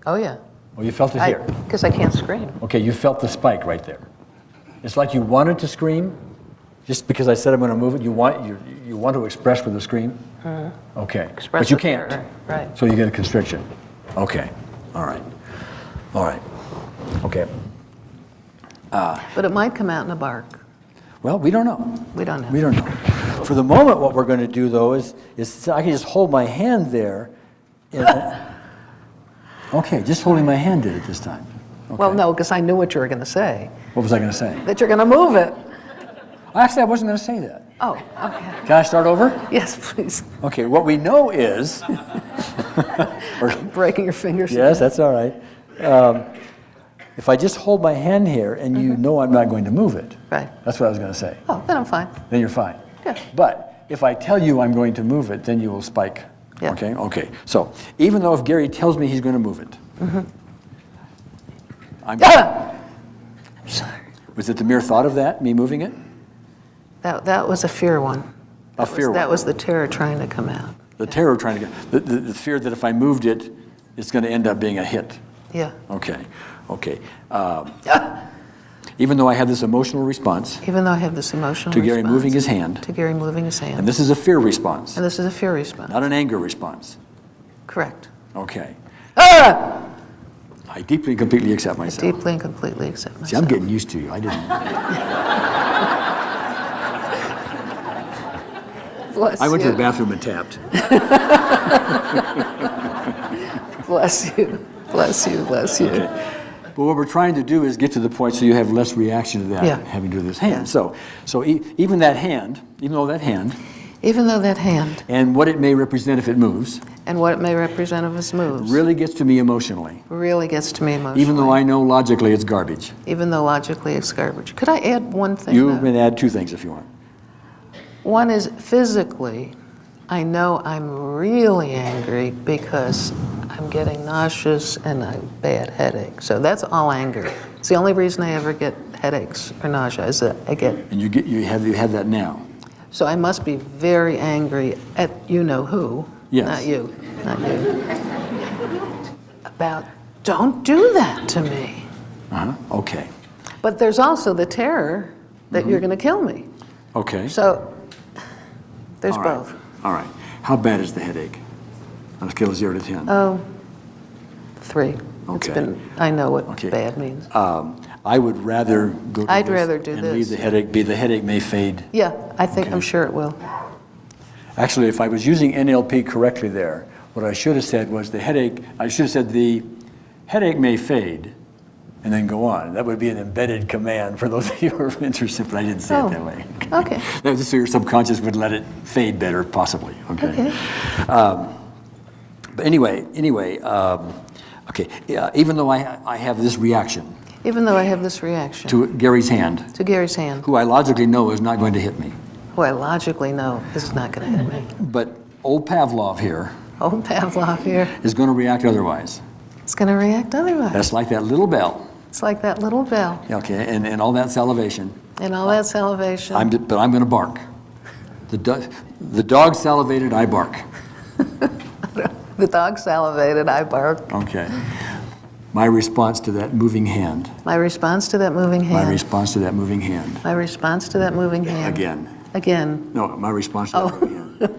Oh, yeah. Oh, you felt it here? Because I can't scream. Okay, you felt the spike right there. It's like you wanted to scream, just because I said I'm going to move it. You want to express with a scream. Okay, but you can't. Terror. Right. So you get a constriction. Okay. All right. All right. Okay. But it might come out in a bark. Well, we don't know. We don't know. We don't know. For the moment, what we're going to do though is I can just hold my hand there. Okay, just holding my hand did it this time. Okay. Well, no, because I knew what you were going to say. What was I going to say? That you're going to move it. Actually, I wasn't going to say that. Oh, okay. Can I start over? Yes, please. Okay, what we know is... Breaking your fingers. Yes, that's all right. If I just hold my hand here and you know I'm not going to move it. Right. That's what I was going to say. Oh, then I'm fine. Then you're fine. Yeah. But if I tell you I'm going to move it, then you will spike. Yeah. Okay? Okay. So even though if Gary tells me he's going to move it, I'm... Sorry. Was it the mere thought of that, me moving it? That was a fear one. That was the terror trying to come out. The terror trying to get... The fear that if I moved it, it's going to end up being a hit. Yeah. Okay. Okay. Even though I have this emotional response... Even though I have this emotional to Gary response, moving his hand. To Gary moving his hand. And this is a fear response. And this is a fear response. Not an anger response. Correct. Okay. I deeply and completely accept myself. I deeply and completely accept myself. See, I'm getting used to you. I didn't... I went to the bathroom and tapped. Bless you. Bless you. Bless you. Okay. But what we're trying to do is get to the point so you have less reaction to that having to do with this hand. Yeah. So even that hand, even though that hand, and what it may represent if it moves, and what it may represent if it moves, really gets to me emotionally. Really gets to me emotionally. Even though I know logically it's garbage. Even though logically it's garbage. Could I add one thing? You can add two things if you want. One is physically, I know I'm really angry because I'm getting nauseous and a bad headache. So that's all anger. It's the only reason I ever get headaches or nausea is that I get... And you have that now. So I must be very angry at you-know-who. Yes. Not you. About, don't do that to me. Okay. But there's also the terror that you're going to kill me. Okay. So there's All right. both. All right. How bad is the headache? On a scale of 0 to 10. Oh, 3. Okay. I know what bad means. I would rather go to I'd this rather do and this. leave the headache be. The headache may fade. Yeah, I'm Okay. sure it will. Actually, if I was using NLP correctly there, what I should have said was I should have said the headache may fade and then go on. That would be an embedded command for those of you who are interested, but I didn't say it that way. Okay. That was just so your subconscious would let it fade better, possibly. Okay. But anyway, okay. Even though I have this reaction. Even though I have this reaction. To Gary's hand. To Gary's hand. Who I logically know is not going to hit me. Who I logically know is not going to hit me. But old Pavlov here. Old Pavlov here. Is going to react otherwise. It's going to react otherwise. That's like that little bell. It's like that little bell. Okay, and all that salivation. And all that salivation. But I'm going to bark. The dog salivated, I bark. The dog salivated, I bark. Okay. My response to that moving hand. My response to that moving hand. My response to that moving hand. My response to that moving hand. Again. No, my response to that moving hand.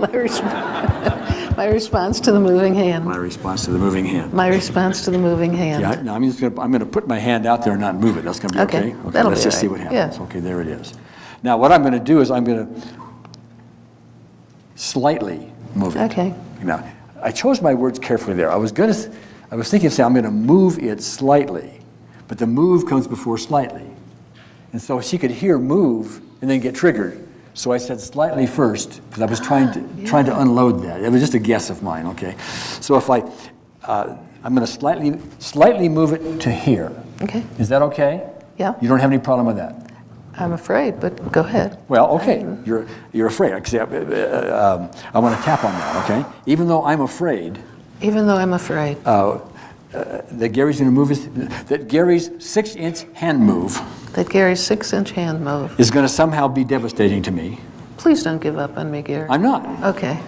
My response to the moving hand. My response to the moving hand. My response to the moving hand. Yeah, no, I'm going to put my hand out there and not move it. That's going to be okay? That'll let's be just right. see what happens. Yeah. Okay, there it is. Now, what I'm going to do is I'm going to slightly move it. Okay. Now, I chose my words carefully there. I was thinking of saying I'm going to move it slightly, but the move comes before slightly. And so she could hear move and then get triggered. So I said slightly first because I was trying to unload that. It was just a guess of mine, okay? So if I'm going to slightly move it to here. Okay. Is that okay? Yeah. You don't have any problem with that? I'm afraid, but go ahead. Well, okay. You're afraid. I want to tap on that, okay? Even though I'm afraid. Even though I'm afraid. That Gary's going to move that Gary's 6-inch hand move. That Gary's 6-inch hand move. Is going to somehow be devastating to me. Please don't give up on me, Gary. I'm not. Okay.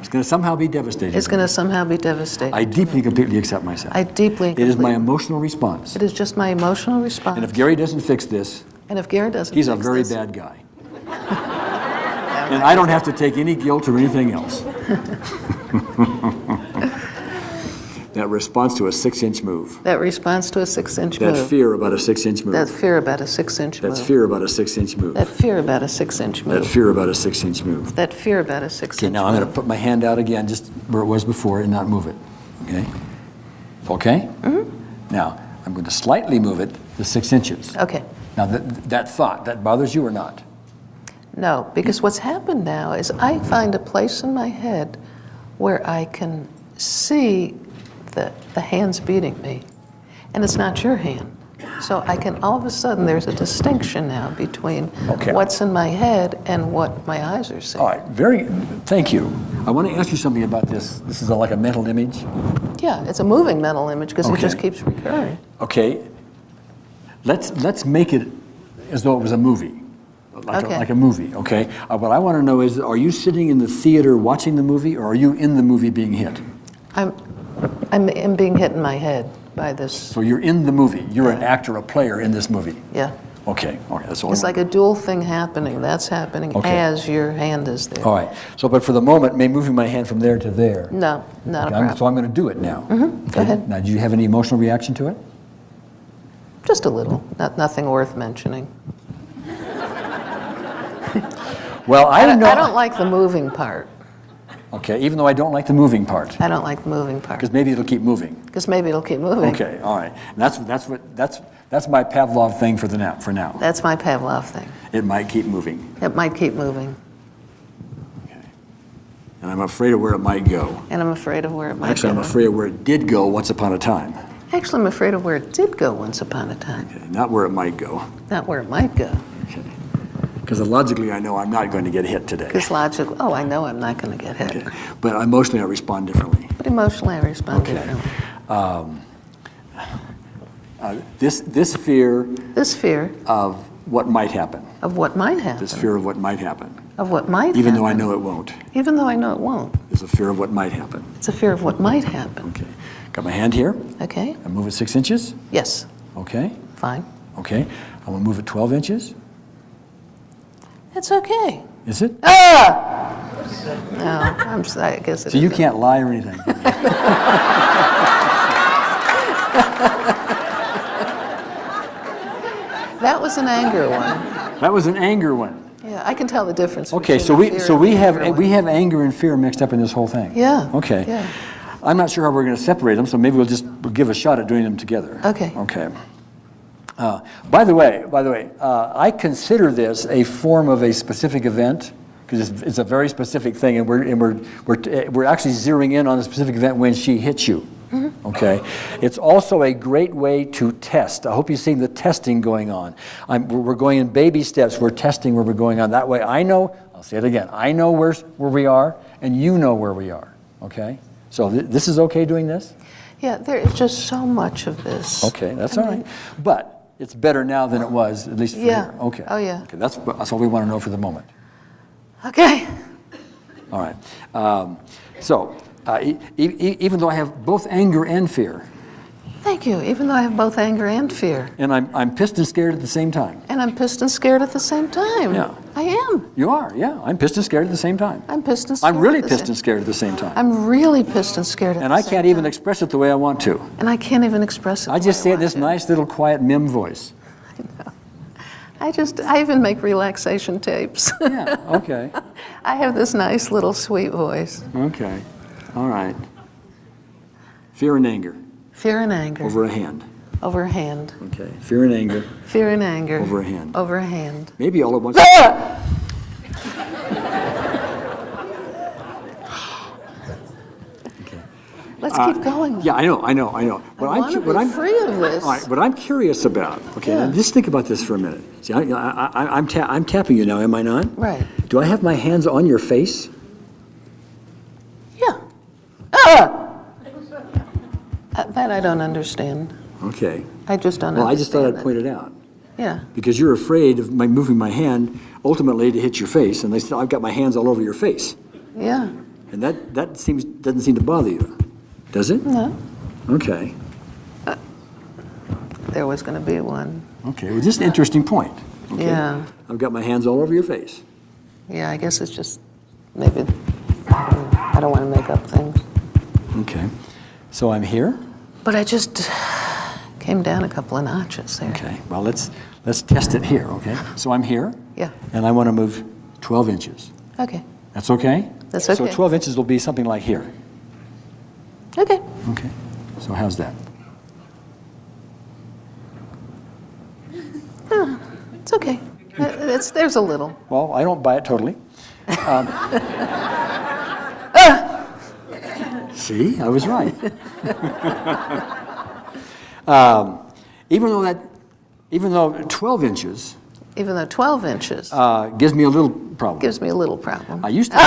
It's going to somehow be devastating. It's going to somehow be devastating. I deeply and completely accept myself. I deeply and It is my completely- emotional response. It is just my emotional response. And if Gary doesn't fix this, And if Gary doesn't he's a fix very this, bad guy. And I don't have to take any guilt or anything else. That response to a 6-inch move. that response to a 6-inch That move, fear about a 6-inch move. that fear about a 6-inch move, That's fear about a 6-inch move. that fear about a 6-inch That move, fear about a 6-inch move. that fear about a 6-inch Okay, move. now I'm going to put my hand out again, just where it was before, and not move it. Okay? Okay? Mm-hmm. Now, I'm going to slightly move it to 6 inches. Okay. Now, that thought, that bothers you or not? No, because what's happened now is I find a place in my head where I can see the hands beating me, and it's not your hand. So I can, all of a sudden, there's a distinction now between Okay. what's in my head and what my eyes are seeing. All right, thank you. I want to ask you something about this. This is like a mental image. Yeah, it's a moving mental image because it just Okay. keeps recurring. Okay, let's make it as though it was a movie. Okay. Like a movie, okay? What I want to know is, are you sitting in the theater watching the movie, or are you in the movie being hit? I'm being hit in my head by this. So you're in the movie. You're an actor, a player in this movie. Yeah. Okay, that's all. It's like a dual thing happening. That's happening Okay. as your hand is there. All right. So, but for the moment, moving my hand from there to there. No, not Okay, a problem. so I'm going to do it now. Mm-hmm. Go ahead. Now, do you have any emotional reaction to it? Just a little. Nothing worth mentioning. Well, I know. I don't like the moving part. Okay, even though I don't like the moving part, I don't like the moving part. because maybe it'll keep moving. Because maybe it'll keep moving. Okay, all right. And that's my Pavlov thing for now. That's my Pavlov thing. It might keep moving. It might keep moving. Okay. And I'm afraid of where it might go. And I'm afraid of where it might Actually, go. I'm afraid of where it did go once upon a time. Actually, I'm afraid of where it did go once upon a time. Okay, not where it might go. Not where it might go. Okay. Because logically, I know I'm not going to get hit today. Because logically, I know I'm not going to get hit. Okay. But emotionally, I respond differently. But emotionally, I respond Okay. differently. This fear This fear of what might happen. of what might happen. This fear of what might happen. Of what might happen. Even though I know it won't. Even though I know it won't. There's a fear of what might happen. It's a fear of what might happen. Okay. Got my hand here. Okay? I move it 6 inches. Yes. Okay. Fine. Okay. I'm going to move it 12 inches. It's okay. Is it? No, I'm sorry. I guess it So you isn't. can't lie or anything. That was an anger one. That was an anger one. Yeah, I can tell the difference. Okay, between so a we fear so and we an have anger we one. have anger and fear mixed up in this whole thing. Yeah. Okay. Yeah. I'm not sure how we're going to separate them, so maybe we'll give a shot at doing them together. Okay. Okay. By the way, I consider this a form of a specific event because it's a very specific thing, and we're actually zeroing in on a specific event when she hits you. Mm-hmm. Okay. It's also a great way to test. I hope you've seen the testing going on. We're going in baby steps. We're testing where we're going on. That way, I know. I'll say it again. I know where we are, and you know where we are. Okay. So this is okay doing this? Yeah, there is just so much of this. Okay, that's all right. But it's better now than it was, at least for Yeah. here. Okay. Oh, yeah. Okay, that's all we want to know for the moment. Okay. All right. Even though I have both anger and fear, Thank you. Even though I have both anger and fear. and I'm pissed and scared at the same time. And I'm pissed and scared at the same time. Yeah. I am. You are, yeah. I'm pissed and scared at the same time. I'm pissed and scared. I'm really at the pissed same- and scared at the same time. I'm really pissed and scared at And the I same can't even time. express it the way I want to. And I can't even express it. I the just way say it want this to. nice little quiet mim voice. I even make relaxation tapes. Yeah, okay. I have this nice little sweet voice. Okay. All right. Fear and anger Fear and anger. over a hand. Over a hand. Okay. Fear and anger Fear and anger. over a hand. Over a hand. Maybe all at once. Let's keep going. Yeah, I know. What I want to be free of this. All right, what I'm curious about, okay, Yeah. now just think about this for a minute. See, I'm tapping you now, am I not? Right. Do I have my hands on your face? Yeah. That I don't understand. Okay. I just don't Well, understand. I just thought I'd it. point it out. Yeah. Because you're afraid of moving my hand ultimately to hit your face, and I've got my hands all over your face. Yeah. And that doesn't seem to bother you, does it? No. Okay. There was going to be one. Okay, well, just an interesting point. Okay? Yeah. I've got my hands all over your face. Yeah, I guess it's just maybe, I don't want to make up things. Okay. So I'm here. But I just came down a couple of notches there. Okay, well, let's test it here, okay? So I'm here. Yeah. And I want to move 12 inches. Okay. That's okay? That's okay. So 12 inches will be something like here. Okay. Okay. So how's that? It's okay. There's a little. Well, I don't buy it totally. See, I was right. Even though 12 inches Even though 12 inches gives me a little problem. gives me a little problem. I used to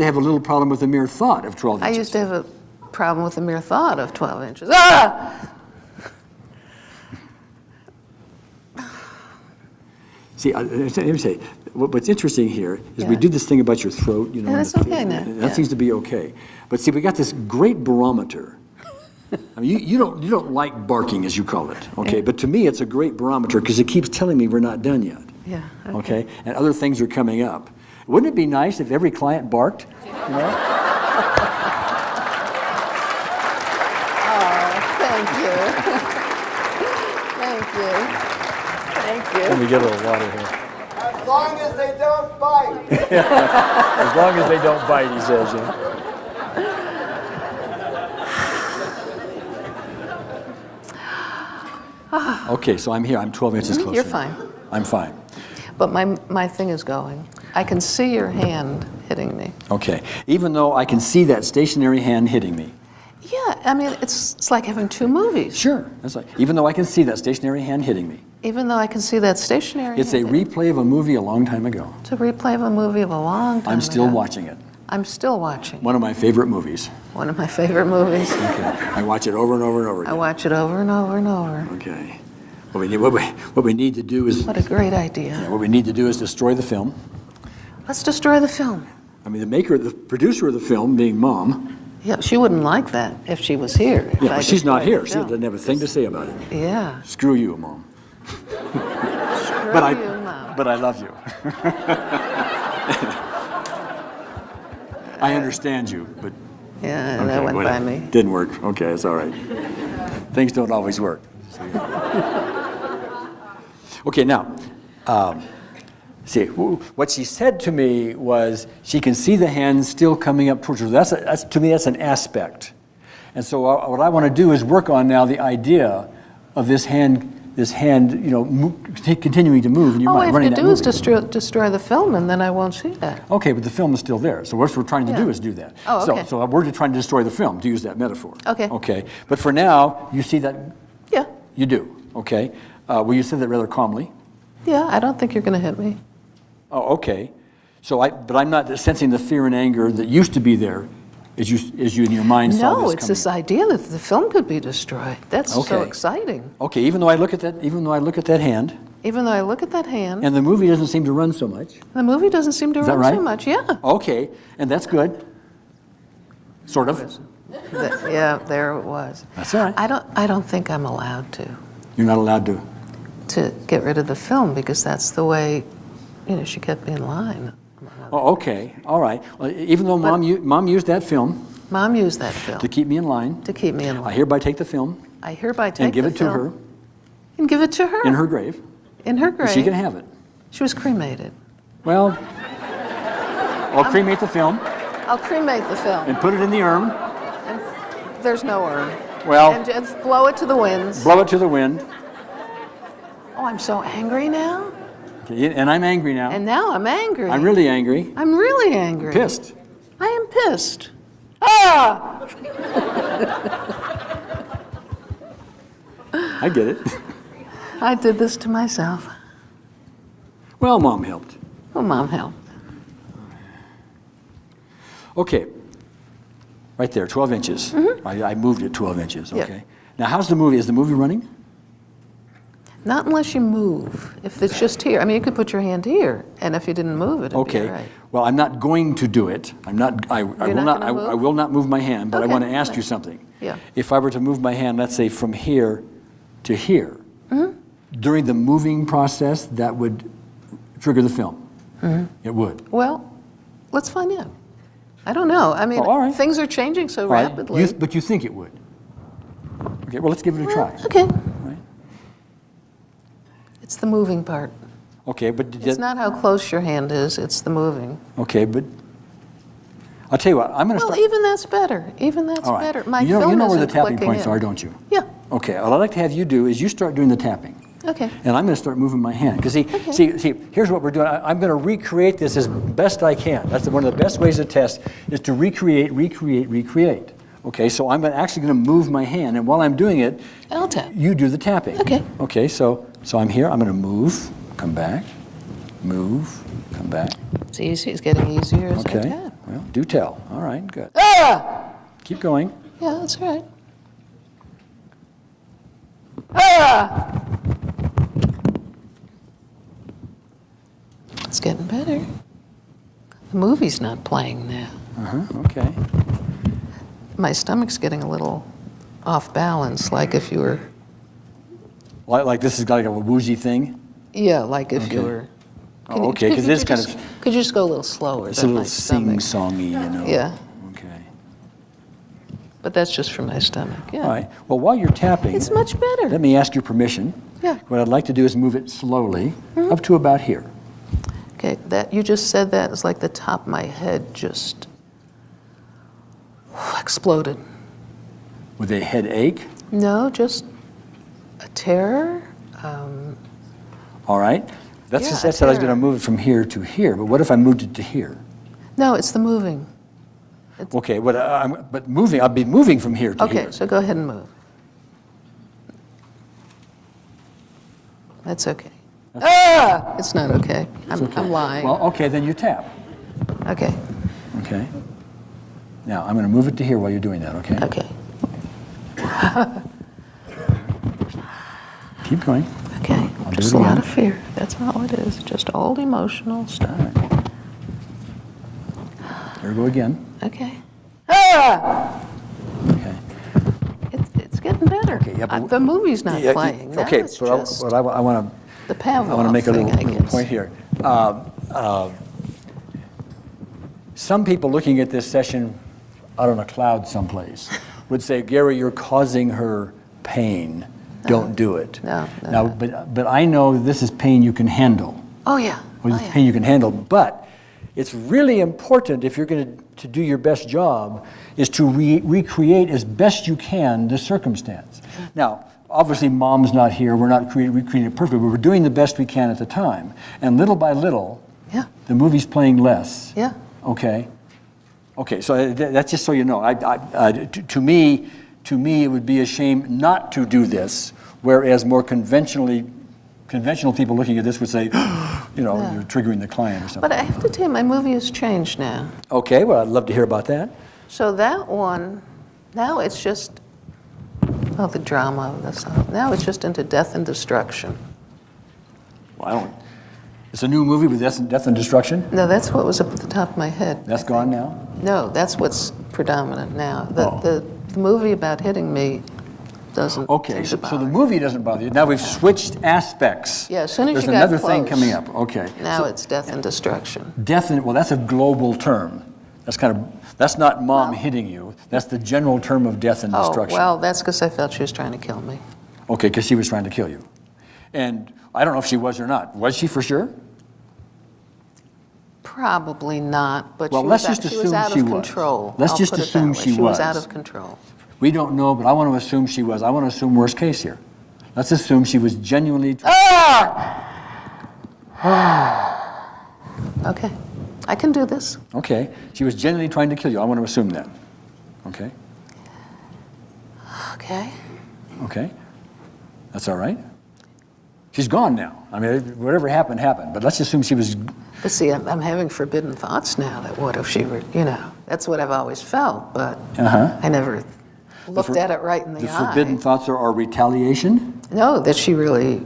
have a little problem with the mere thought of 12 I inches. used to have a problem with the mere thought of 12 inches. Ah! See, let me say, what's interesting here is we Yeah. do this thing about your throat, you know. And and it's the- okay now. That Yeah. seems to be okay. But see, we got this great barometer. I mean, you don't like barking, as you call it, okay? Yeah. But to me, it's a great barometer because it keeps telling me we're not done yet, Yeah. okay? And other things are coming up. Wouldn't it be nice if every client barked? You know? Thank you. Thank you. Thank Let you. me get a little water here. As long as they don't bite. As long as they don't bite, he says. Yeah. Okay, so I'm here. I'm 12 inches closer. You're fine. I'm fine. But my thing is going. I can see your hand hitting me. Okay. Even though I can see that stationary hand hitting me. Yeah, I mean, it's like having two movies. Sure. That's like, even though I can see that stationary hand hitting me. Even though I can see that stationary It's a hand hitting me. replay of a movie a long time ago. It's a replay of a movie of a long time I'm still ago. watching it. I'm still watching. One of my favorite movies. One of my favorite movies. Okay. I watch it over and over and over I again. watch it over and over and over. Okay. What we need to do is What a great idea. destroy the film. Let's destroy the film. I mean, the producer of the film, being Mom. Yeah, she wouldn't like that if she was here. if Yeah, I but she's not destroyed here. the She film. doesn't have a thing to say about it. Yeah. Screw you, Mom. Screw But you, Mom. But I love you. I understand you, but Yeah, okay, that went by whatever. me. Didn't work. Okay, it's all right. Things don't always work. Okay, now, see, what she said to me was she can see the hand still coming up towards her. To me, that's an aspect. And so what I want to do is work on now the idea of this hand, you know, continuing to move. And you All might we running have to that do is movie. destroy the film, and then I won't see that. Okay, but the film is still there. So what we're trying to do Yeah. is do that. Oh, okay. So we're trying to destroy the film, to use that metaphor. Okay. Okay. But for now, you see that Yeah. you do. Okay. Well, you said that rather calmly. Yeah, I don't think you're going to hit me. Oh, okay. But I'm not sensing the fear and anger that used to be there as you in your mind saw No, this it's coming. this idea that the film could be destroyed. That's so Okay. exciting. Okay, even though I look at that hand, Even though I look at that hand, and the movie doesn't seem to run so much. the movie doesn't seem to Is that run so right? much. Yeah. Okay, and that's good. Sort of. Yeah, there it was. That's all right. I don't think I'm allowed You're not allowed to get rid of the film because that's the way, she kept me in line. Oh, okay. All right. Well, even though Mom used that film Mom used that film to keep me in line, to keep me in I line. hereby take the film I hereby take and give the it to film her and give it to her in her grave. In her grave. She can have it. She was cremated. Well, I'll cremate the film I'll cremate the film. and put it in the urn. And there's no urn. Well, And just blow it to the winds. blow it to the wind. Oh, I'm so angry now. Okay, and I'm angry now. And now I'm angry. I'm really angry. I'm really angry. Pissed. I am pissed. Ah! I get it. I did this to myself. Well, Mom helped. Well, Mom helped. Okay. Right there, 12 inches. I moved it 12 inches, Yeah. okay. Now, how's the movie? Is the movie running? Not unless you move. If it's just here, I mean, you could put your hand here, and if you didn't move it, it'd be Okay. all right. Well, I'm not going to do it. I'm not. I will not not. gonna move? I will not move my hand. But I Okay. want to ask you something. Yeah. If I were to move my hand, let's say from here to here, during the moving process, that would trigger the film. It would. Well, let's find out. I don't know. I mean, Oh, all right. things are changing so All right. rapidly. But you think it would? Okay. Well, let's give it a try. Okay. Right. It's the moving part. Okay. But It's not how close your hand is, it's the moving. okay. But I'll tell you what. I'm going to Well, start. even that's better. Even that's All right. better. My you know film where the isn't tapping clicking points in. are, don't you? Yeah. Okay. What I'd like to have you do is you start doing the tapping. Okay. And I'm going to start moving my hand. Because see, here's what we're doing. I'm going to recreate this as best I can. That's one of the best ways to test, is to recreate. Okay, so I'm actually going to move my hand. And while I'm doing it, I'll tap. you do the tapping. Okay. Okay, so I'm here. I'm going to move, come back, move, come back. It's easy. It's getting easier as I Okay. tap. Well, do tell. All right, good. Ah! Keep going. Yeah, that's right. Ah! It's getting better. The movie's not playing now. Okay. My stomach's getting a little off balance, like if you were, Like this is like a woozy thing. yeah, like if you Okay. were. Oh, okay, because this kind of, Could you just go a little slower? it's a than little my stomach? sing-songy, you know. Yeah, Okay. but that's just for my stomach, yeah. All right. Well, while you're tapping, It's much better. let me ask your permission. Yeah. What I'd like to do is move it slowly up to about here. Okay, that, you just said that, it's like the top of my head just exploded. With a headache. No, just a terror. All right. That's Yeah, just that said I was terror. going to move it from here to here. But what if I moved it to here? No, it's the moving. Okay. But moving, I'll be moving from here to Okay, here. so go ahead and move. That's okay. Ah! It's not okay. I'm lying. Well, okay, then you tap. Okay, Okay. Now I'm going to move it to here while you're doing that. Okay. okay, Keep going. okay. I'll do Just it a lot again. of fear. That's all it is. Just old emotional stuff. There we go again. Okay. Ah! Okay. It's getting better. Okay, yeah, but- The movie's not Yeah, playing. Now okay. it's But just I want the to. Pavlov I want to make a thing, little, I little guess. point here. Some people looking at this session out on a cloud someplace would say, Gary, you're causing her pain. Don't do it. No, no, Now, no. but I know this is pain you can handle. Oh, yeah. Well, Oh, it's yeah. pain you can handle. But it's really important, if you're going to do your best job, is to recreate as best you can the circumstance. Now, obviously, Mom's not here. We're not recreating it perfectly, but we're doing the best we can at the time. And little by little, Yeah, the movie's playing less. yeah. Okay. Okay. So that's just so you know. To me, it would be a shame not to do this. Whereas more conventional people looking at this would say, you know, Yeah. you're triggering the client or something. But I have to tell you, my movie has changed now. Okay. Well, I'd love to hear about that. So that one, now it's just, oh, the drama of this. Now it's just into death and destruction. Well, I don't. It's a new movie with death and destruction. No, that's what was up at the top of my head. That's gone now. No, that's what's predominant now. The, Oh. the movie about hitting me doesn't Okay. seem to So the bother me. movie doesn't bother you. Now we've switched aspects. Yeah, as soon as There's you got another thing close. coming up. Okay. Now So it's death and destruction. death and well, that's a global term. That's not mom hitting you. That's the general term of death and Oh, destruction. well, that's because I felt she was trying to kill me. Okay, because she was trying to kill you. And I don't know if she was or not. Was she for sure? Probably not, but Well, she, let's was, just she was assume out she of was. control. Let's I'll just put it assume that way. she She was was. out of control. We don't know, but I want to assume she was. I want to assume worst case here. Let's assume she was genuinely. Okay, I can do this. Okay, she was genuinely trying to kill you. I want to assume that. Okay, Okay. okay. That's all right. She's gone now. I mean, whatever happened, happened. But let's assume she was. But see, I'm having forbidden thoughts now that what if she were, you know, that's what I've always felt, but I never looked at it right in the eye. The forbidden thoughts are retaliation. No, that she really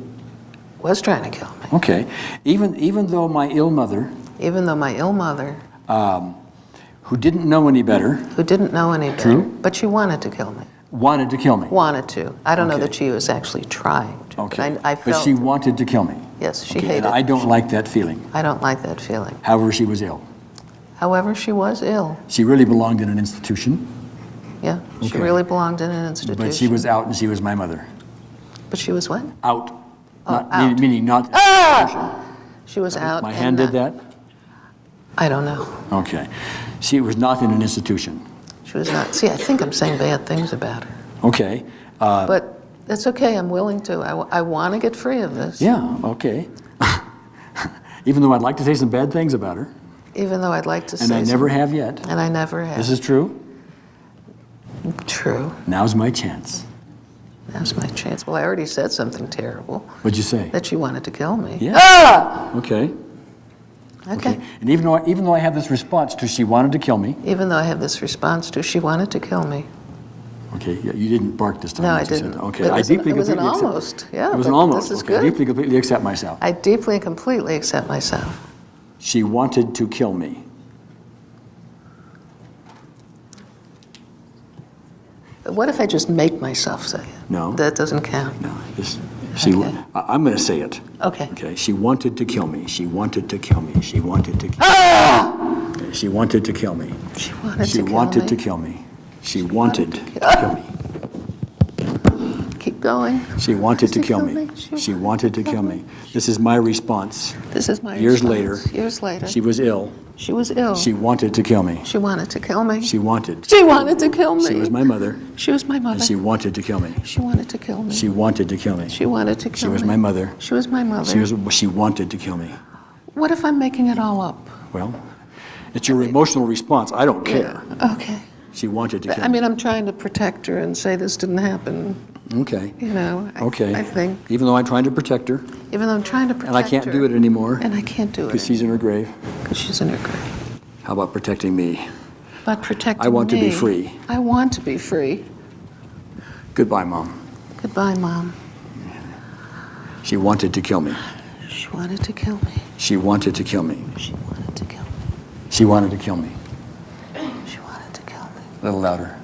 was trying to kill me. Okay. Even though my ill mother, Even though my ill mother, who didn't know any better, who didn't know any better, True. but she wanted to kill me. wanted to kill me. Wanted to. I don't know Okay. that she was actually trying to. Okay. I But felt, she wanted to kill me. yes, she Okay, hated and I me. don't like that feeling. I don't like that feeling. However, she was ill. However, she was ill. She really belonged in an institution, Yeah, she Okay. really belonged in an institution. but she was out and she was my mother. But she was what? Out. Oh, Not, out. Meaning not. She was out. My and hand did not- that? I don't know. Okay. She was not in an institution. She was not. See, I think I'm saying bad things about her. Okay. But it's okay. I'm willing to. I want to get free of this. Yeah, okay. Even though I'd like to say some bad things about her, Even though I'd like to say and I never some- have yet. And I never have. This is true. True. Now's my chance. Now's my chance. Well, I already said something terrible. What'd you say? That she wanted to kill me. Yeah. Okay. Okay. And even though I have this response to she wanted to kill me. Even though I have this response to she wanted to kill me. Okay, yeah, you didn't bark this time. No, that I you said didn't. that. Okay, It I was deeply it was an completely accept- almost. Yeah. It was an but almost. This is Okay, I good. deeply completely accept myself. I deeply and completely accept myself. She wanted to kill me. What if I just make myself say it? No. That doesn't count. No, just Okay. I'm going to say it. Okay. Okay. She wanted to kill me. She wanted to kill me. She wanted to. Okay, she wanted to kill me. She wanted She to kill wanted me. to kill me. She wanted to kill me. Keep going. She wanted to She kill killed me. me. She wanted to kill me. This is my response. This is my Years response. later. Years later. She was ill. She was ill. She wanted to kill me. She wanted to kill me. She wanted. She wanted to kill me. She was my mother, She was my mother. and she wanted to kill me. She wanted to kill me. She wanted to kill me. She wanted to kill She me. was my mother. She was my mother. She wanted to kill me. What if I'm making it all up? Well, it's your emotional response. I don't care. Okay. She wanted to kill I me. mean, I'm trying to protect her and say this didn't happen. Okay. You know. Okay. I think. Even though I'm trying to protect her, Even though I'm trying to protect and I can't her. do it anymore And I can't do it. because she's in her grave. Because she's in her grave. How about protecting me? But protecting I want to be me- free. I want to be free. Goodbye, Mom. Goodbye, Mom. She wanted to kill me. She wanted to kill me. She wanted to kill me. She wanted to kill me. She wanted to kill me. She wanted to kill me. A little louder.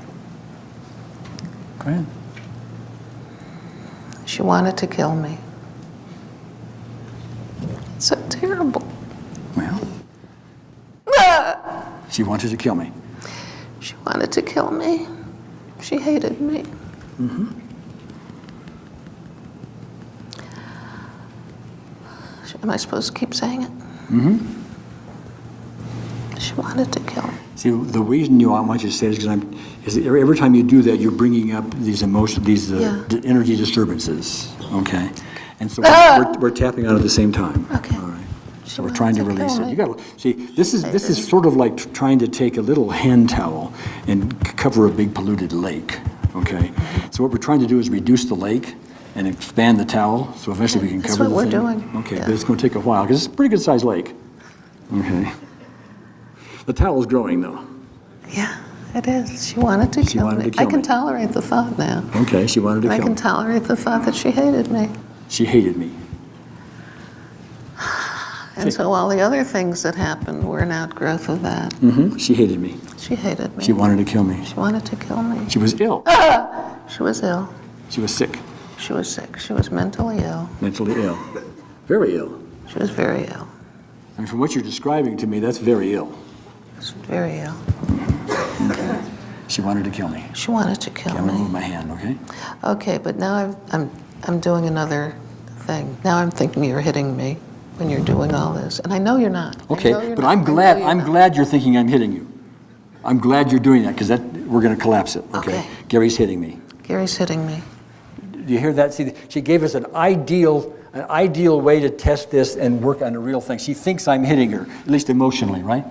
Go ahead. She wanted to kill me. It's so terrible. Well, she wanted to kill me. She wanted to kill me. She hated me. Am I supposed to keep saying it? She wanted to kill me. See, the reason I want you to say this is every time you do that, you're bringing up these emotions, these Yeah. energy disturbances. Okay, and so we're tapping out at the same time. Okay. All right. She So we're wanted trying to to release kill it. me. You got to see. This is sort of like trying to take a little hand towel and cover a big polluted lake. Okay. So what we're trying to do is reduce the lake and expand the towel, so eventually we can That's cover what the we're thing. doing. Okay, Yeah. but it's going to take a while because it's a pretty good sized lake. Okay. The towel's growing though. Yeah, it is. She wanted to kill wanted me. to kill I can me. tolerate the thought now. Okay, she wanted to I kill can me. tolerate the thought that she hated me. She hated me. And so all the other things that happened were an outgrowth of that. She hated me. She hated me. She wanted to kill me. She wanted to kill me. She was ill. She was ill. She was sick, She was sick. She was mentally ill. mentally ill, very ill. She was very ill. I mean, from what you're describing to me, that's very ill. She was very ill. She wanted to kill me. She wanted to kill I'm gonna move me. my hand, okay? Okay, but now I'm doing another thing. Now I'm thinking you're hitting me when you're doing all this, and I know you're not. I Okay, know you're but not. I'm I know glad. you're I'm not. glad you're thinking I'm hitting you. I'm glad you're doing that because we're going to collapse it. Okay? Okay. Gary's hitting me. Gary's hitting me. Do you hear that? See, she gave us an ideal way to test this and work on a real thing. She thinks I'm hitting her, at least emotionally, right?